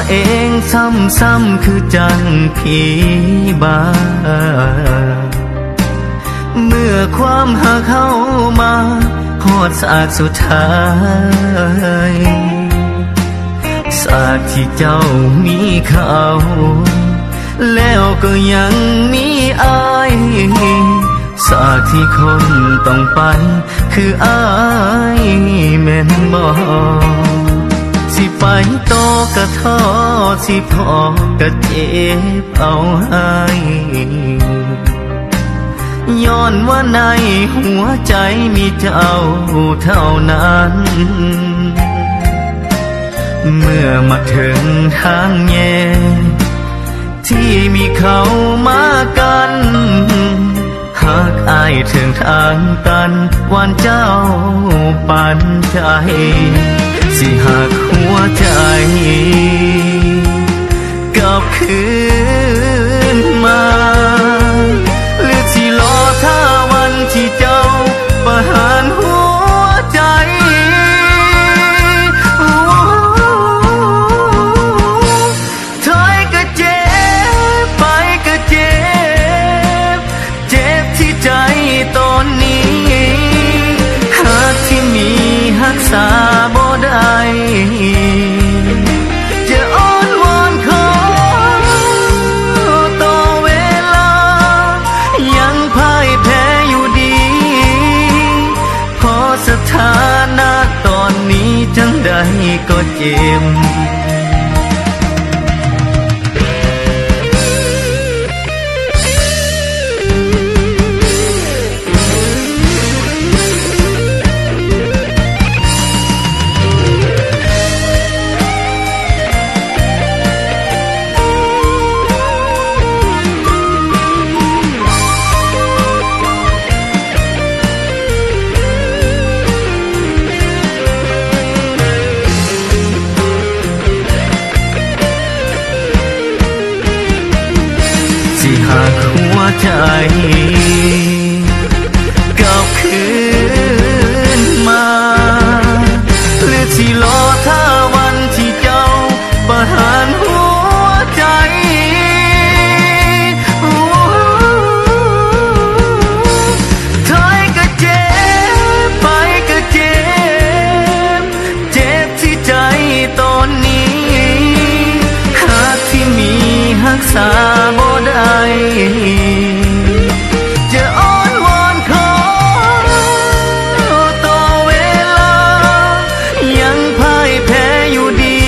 เองซ้ำๆคือจังผีบาเมื่อความหาเข้ามาหอดสากสุดท้ายสากที่เจ้ามีเขาแล้วก็ยังมีอายสากที่คนต้องไปคืออายแม่นบ่สิไปต่อก็ท้อสิพอก็เจ็บเอาให้ย้อนว่าในหัวใจมีเจ้าเท่านั้นเมื่อมาถึงทางแย่ที่มีเขามากันหากอายถึงทางตันวันเจ้าปันใจสิหักหัวใจกลับคืนมาหรือสิรอถ้าวันที่เจ้าประหารหัวใจถอยก็เจ็บไปก็เจ็บเจ็บที่ใจตอนนี้หากที่มีหักษาบ่ได้จะอ้อนวอนขอต่อเวลายังพ่ายแพ้อยู่ดีพอสถานะตอนนี้จังใดก็เจ็บหากหัวใจกลับคืนมาหรือสิรอถ้าวันที่เจ้าประหารหัวใจถอยก็เจ็บไปก็เจ็บเจ็บที่ใจตอนนี้หากที่มีหักษาบ่ได้จะอ้อนวอนขอต่อเวลายังพ่ายแพ้อยู่ดี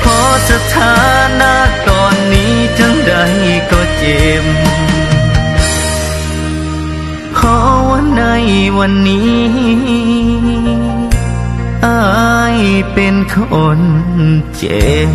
พอสถานะตอนนี้จังใดก็เจ็บขอวันในวันนี้อายเป็นคนเจ็บ